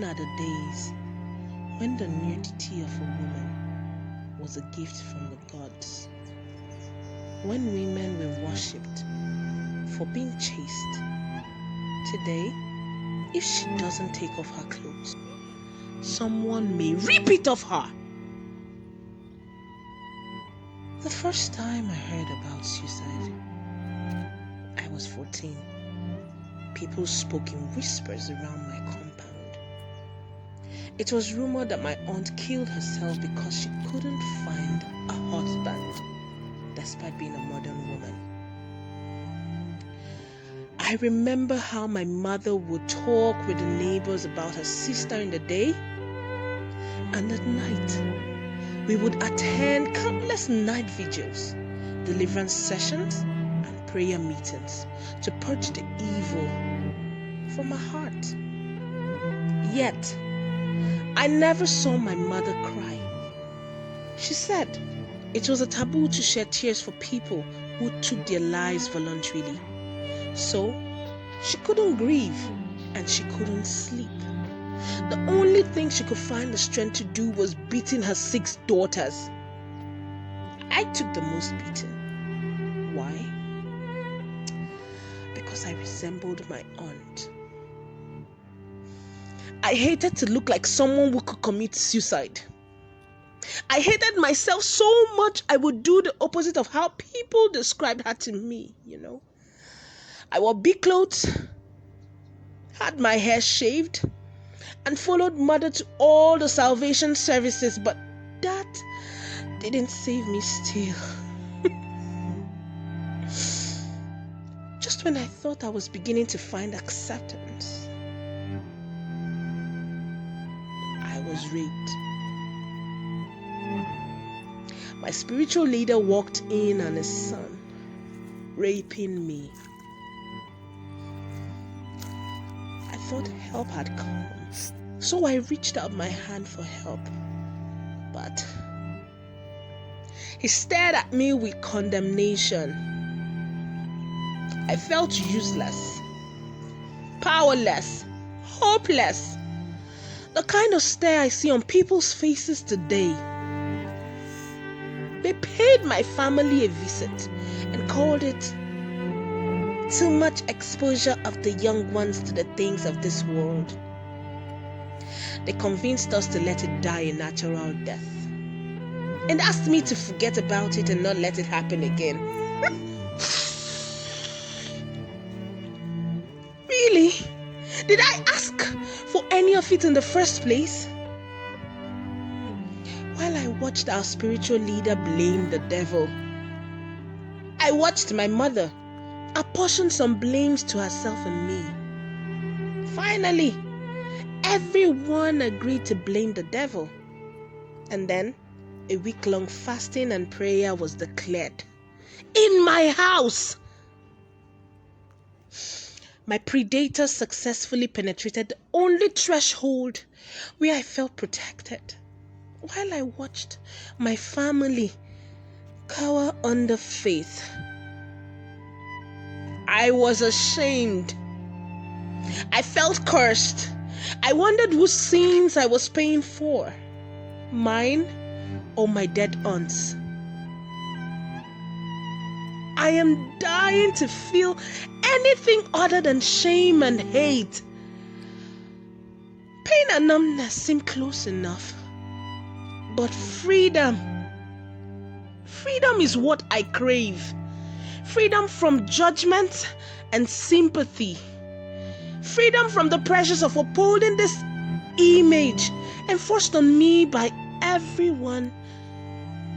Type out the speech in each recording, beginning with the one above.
Gone are the days when the nudity of a woman was a gift from the gods. When women were worshipped for being chaste. Today, if she doesn't take off her clothes, someone may rip it off her. The first time I heard about suicide, I was 14. People spoke in whispers around my compound. It was rumored that my aunt killed herself because she couldn't find a husband, despite being a modern woman. I remember how my mother would talk with the neighbors about her sister in the day, and at night we would attend countless night vigils, deliverance sessions, and prayer meetings to purge the evil from my heart. Yet, I never saw my mother cry. She said it was a taboo to shed tears for people who took their lives voluntarily. So, she couldn't grieve and she couldn't sleep. The only thing she could find the strength to do was beating her 6 daughters. I took the most beating. Why? Because I resembled my aunt. I hated to look like someone who could commit suicide. I hated myself so much I would do the opposite of how people described her to me, I wore big clothes, had my hair shaved, and followed mother to all the salvation services, but that didn't save me still. Just when I thought I was beginning to find acceptance, I was raped. My spiritual leader walked in on his son, raping me. I thought help had come, so I reached out my hand for help. But he stared at me with condemnation. I felt useless, powerless, hopeless. The kind of stare I see on people's faces today. They paid my family a visit and called it too much exposure of the young ones to the things of this world. They convinced us to let it die a natural death and asked me to forget about it and not let it happen again. Really? Did I ask for any of it in the first place? While I watched our spiritual leader blame the devil, I watched my mother apportion some blames to herself and me. Finally, everyone agreed to blame the devil. And then, a week-long fasting and prayer was declared in my house. My predator successfully penetrated the only threshold where I felt protected. While I watched my family cower under faith, I was ashamed. I felt cursed. I wondered whose sins I was paying for, mine or my dead aunt's. I am dying to feel anything other than shame and hate. Pain and numbness seem close enough. But freedom is what I crave. Freedom from judgment and sympathy. Freedom from the pressures of upholding this image enforced on me by everyone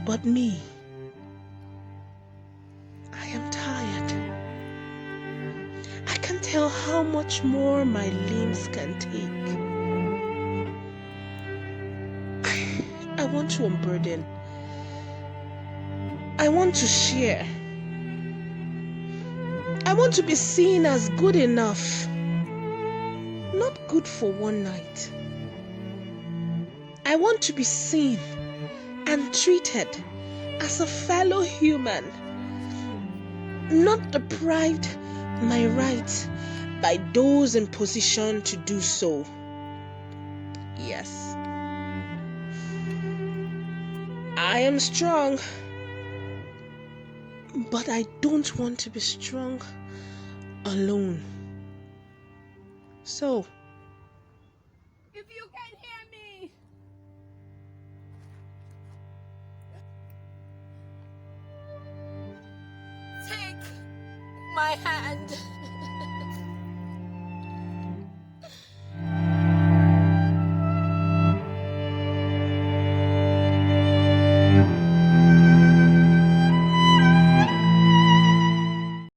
but me. I am tired. I can't tell how much more my limbs can take. I want to unburden. I want to share. I want to be seen as good enough, not good for one night. I want to be seen and treated as a fellow human, not deprived my right by those in position to do so. Yes, I am strong, but I don't want to be strong alone. So, if you can hear me, take my hand.